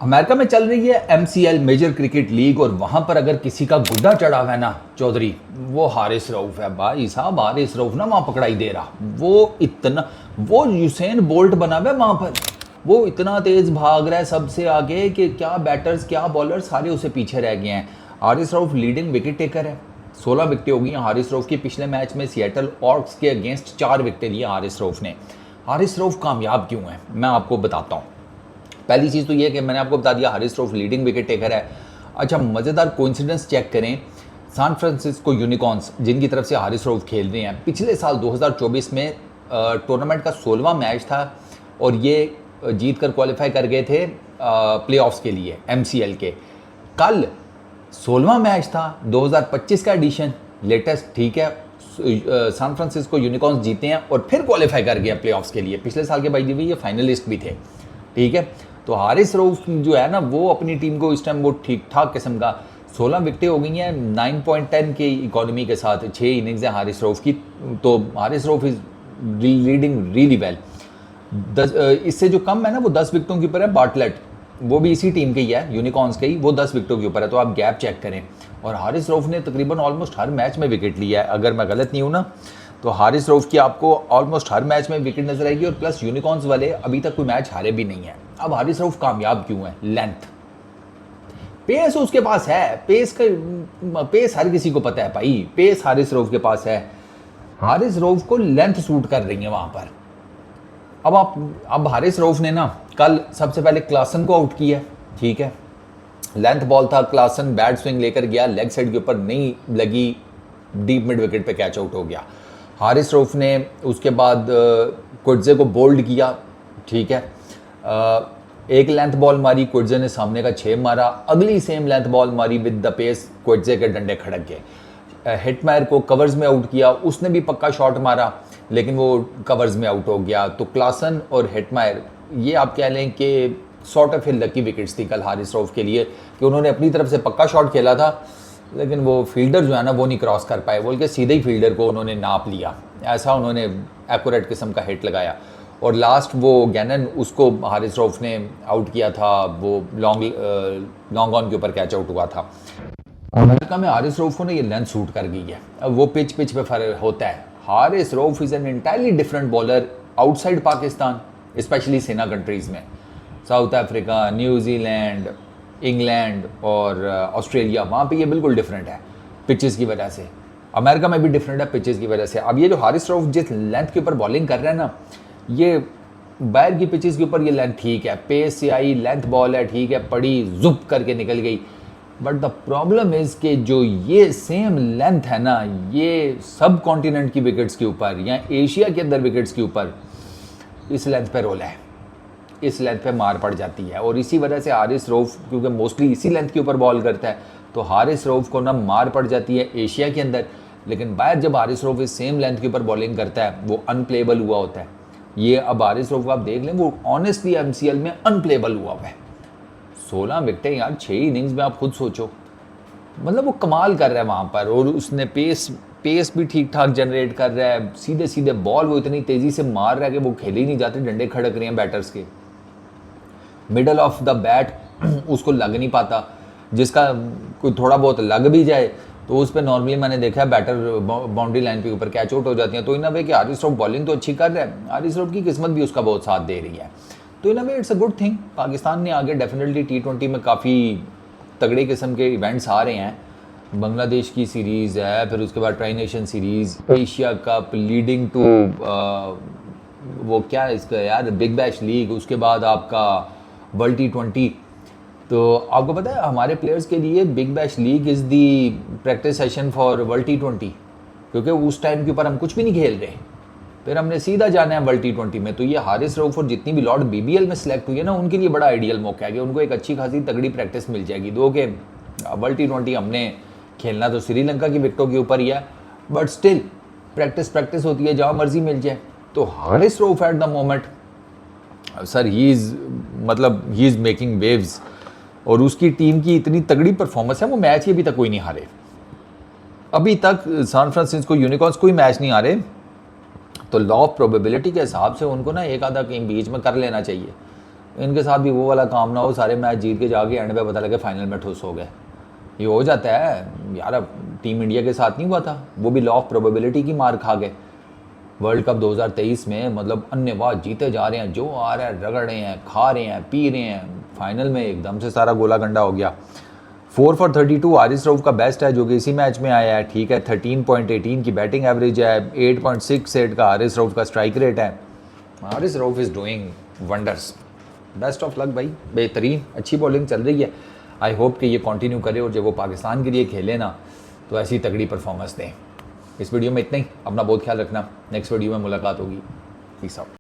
America में चल रही है MCL मेजर क्रिकेट लीग और वहां पर अगर किसी का गुड्डा चढ़ा हुआ है ना चौधरी, वो हारिस रऊफ है भाई साहब। हारिस रऊफ ना वहां पकड़ाई दे रहा, वो यूसेन बोल्ट बना हुआ है वहां पर। वो इतना तेज भाग रहा है सबसे आगे कि क्या बैटर्स क्या बॉलर सारे उसे पीछे रह गए हैं। Haris Rauf leading wicket taker है, 16 विकेटें हो गई हैं हारिस रऊफ की। पिछले मैच में सिएटल ऑर्क्स के अगेंस्ट 4 विकेटें लिए हारिस रऊफ ने। हारिस रऊफ कामयाब क्यों है मैं आपको बताता हूँ। पहली चीज़ तो ये कि मैंने आपको बता दिया Haris Rauf leading wicket taker है। अच्छा, मज़ेदार कोइंसिडेंस चेक करें। सैन फ्रांसिस्को यूनिकॉर्न्स जिनकी तरफ से हारिस रऊफ खेल रहे हैं, पिछले साल 2024 में टूर्नामेंट का 16वां मैच था और ये जीत कर क्वालिफाई कर गए थे प्लेऑफ्स के लिए MCL के। कल 16वां मैच था 2025 का एडिशन लेटेस्ट, ठीक है। सैन फ्रांसिस्को यूनिकॉर्न्स जीते हैं और फिर क्वालिफाई कर गया प्लेऑफ्स के लिए। पिछले साल के भाई ये फाइनलिस्ट भी थे, ठीक है। तो हारिस रऊफ जो है ना वो अपनी टीम को इस टाइम वो ठीक ठाक किस्म का 16 विकेटें हो गई हैं 9.10 के इकोनॉमी के साथ। 6 इनिंग्स हैं हारिस रऊफ की, तो Haris Rauf is leading really well. इससे जो कम है ना वो 10 विकेटों के ऊपर है बार्टलेट, वो भी इसी टीम के ही है यूनिकॉर्न्स के ही, वो 10 विकेटों के ऊपर है। तो आप गैप चेक करें। और हारिस रऊफ ने तकरीबन ऑलमोस्ट हर मैच में विकेट लिया है, अगर मैं गलत नहीं हूँ ना। तो हारिस रऊफ की आपको ऑलमोस्ट हर मैच में विकेट नजर आएगी। और प्लस यूनिकॉर्न्स वाले अभी तक कोई मैच हारे भी नहीं है। अब हारिस रऊफ कामयाब क्यों है? लेंथ, पेस उसके पास है। पेस हर किसी को पता है भाई, पेस हारिस रऊफ के पास है। हारिस रऊफ को लेंथ सूट कर रही है वहां पर। अब हारिस रऊफ ने ना कल सबसे पहले क्लासन को आउट किया, ठीक है। लेंथ बॉल था, क्लासन बैट स्विंग लेकर गया, लेग साइड के ऊपर नहीं लगी, डीप मिड विकेट पे कैच आउट हो गया। हारिस रऊफ ने उसके बाद कुर्जे को बोल्ड किया, ठीक है। एक लेंथ बॉल मारी, कुर्जे ने सामने का 6 मारा। अगली सेम लेंथ बॉल मारी विद द पेस, कुर्जे के डंडे खड़क गए। हिटमायर को कवर्स में आउट किया, उसने भी पक्का शॉट मारा लेकिन वो कवर्स में आउट हो गया। तो क्लासन और हिटमायर ये आप कह लें कि सॉर्ट ऑफ लकी विकेट्स थी कल हारिस रऊफ के लिए, कि उन्होंने अपनी तरफ से पक्का शॉट खेला था लेकिन वो फील्डर जो है ना वो नहीं क्रॉस कर पाए, बोल के सीधे ही फील्डर को उन्होंने नाप लिया। ऐसा उन्होंने एक्यूरेट किस्म का हिट लगाया। और लास्ट वो गैनन, उसको हारिस रऊफ ने आउट किया था, वो लॉन्ग ऑन के ऊपर कैच आउट हुआ था। अमेरिका में हारिस रऊफ को ना ये लेंथ सूट कर गई है। अब वो पिच पे फर्क होता है। Haris Rauf is an entirely different bowler outside Pakistan, specially सेना कंट्रीज़ में, साउथ अफ्रीका, न्यूजीलैंड, इंग्लैंड और ऑस्ट्रेलिया, वहाँ पे ये बिल्कुल डिफरेंट है पिचेस की वजह से। अमेरिका में भी डिफरेंट है पिचेस की वजह से। अब ये जो हारिस रऊफ जिस लेंथ के ऊपर बॉलिंग कर रहा है ना, ये बाहर की पिचेस के ऊपर ये लेंथ ठीक है, पेस से आई लेंथ बॉल है, ठीक है, पड़ी जुप करके निकल गई। बट द प्रॉब्लम इज़ कि जो ये सेम लेंथ है ना, ये सब कॉन्टिनेंट की विकेट्स के ऊपर या एशिया के अंदर विकेट्स के ऊपर इस लेंथ पे रोल है, इस लेंथ पे मार पड़ जाती है। और इसी वजह से हारिस रऊफ क्योंकि मोस्टली इसी लेंथ के ऊपर बॉल करता है, तो हारिस रऊफ को ना मार पड़ जाती है एशिया के अंदर। लेकिन बाहर जब हारिस रऊफ इस सेम लेंथ के ऊपर बॉलिंग करता है वो अनप्लेबल हुआ होता है। ये अब हारिस रऊफ आप देख लें, वो ऑनेस्टली MCL में अनप्लेबल हुआ है। 16 विकेटें यार 6 इनिंग्स में, आप खुद सोचो, मतलब वो कमाल कर रहा है वहाँ पर। और उसने पेस भी ठीक ठाक जनरेट कर रहा है, सीधे सीधे बॉल वो इतनी तेज़ी से मार रहा है कि वो खेले ही नहीं जाते, डंडे खड़क रहे हैं बैटर्स के। मिडल ऑफ द बैट उसको लग नहीं पाता, जिसका कोई थोड़ा बहुत लग भी जाए तो उस पर नॉर्मली मैंने देखा है बैटर बाउंड्री लाइन के ऊपर कैच आउट हो जाती हैं। तो इन अ वे कि हारिस रऊफ बॉलिंग तो अच्छी कर रहा है, हारिस रऊफ की किस्मत भी उसका बहुत साथ दे रही है। तो in a way it's a good thing. Pakistan ने आगे डेफिनेटली T20 में काफ़ी तगड़े किस्म के इवेंट्स आ रहे हैं। बांग्लादेश की सीरीज़ है, फिर उसके बाद tri nation series, Asia cup, leading to वो क्या है इसका यार, बिग बैश लीग, उसके बाद आपका वर्ल्ड T20। तो आपको पता है हमारे प्लेयर्स के लिए big bash league is the practice session for world T20, क्योंकि उस टाइम के ऊपर हम कुछ भी नहीं खेल रहे, फिर हमने सीधा जाना है वर्ल्ड T20 में। तो ये हारिस रऊफ और जितनी भी लॉर्ड BBL में सिलेक्ट हुई है ना, उनके लिए बड़ा आइडियल मौका है कि उनको एक अच्छी खासी तगड़ी प्रैक्टिस मिल जाएगी। दो कि वर्ल्ड T20 हमने खेलना तो श्रीलंका की विकेटों के ऊपर ही है, बट स्टिल प्रैक्टिस होती है, जहाँ मर्जी मिल जाए। तो Haris Rauf at the moment sir he is making waves, और उसकी टीम की इतनी तगड़ी परफॉर्मेंस है, वो मैच ही अभी तक कोई नहीं हारे। अभी तक सैन फ्रांसिस्को यूनिकॉर्न्स कोई मैच नहीं हारे। तो लॉ ऑफ प्रोबेबिलिटी के हिसाब से उनको ना एक आधा कहीं बीच में कर लेना चाहिए। इनके साथ भी वो वाला काम ना हो, सारे मैच जीत के जाके एंड पे पता लगे फाइनल में ठुस हो गए। ये हो जाता है यार, अब टीम इंडिया के साथ नहीं हुआ था, वो भी लॉ ऑफ प्रोबेबिलिटी की मार खा गए। वर्ल्ड कप 2023 में मतलब अन्यवाद जीते जा रहे हैं, जो आ रहा है रगड़ रहे हैं, खा रहे हैं, पी रहे हैं, फाइनल में एकदम से सारा गोला गंडा हो गया। 4 for 32 हारिस रऊफ का बेस्ट है जो कि इसी मैच में आया है, ठीक है। 13.18 की बैटिंग एवरेज है, 8.68 का हारिस रऊफ का स्ट्राइक रेट है। Haris Rauf is doing wonders, best of luck भाई, बेहतरीन अच्छी बॉलिंग चल रही है। आई होप कि ये कंटिन्यू करे और जब वो पाकिस्तान के लिए खेले ना तो ऐसी तगड़ी परफॉर्मेंस दें। इस वीडियो में इतना ही, अपना बहुत ख्याल रखना, नेक्स्ट वीडियो में मुलाकात होगी। Peace out.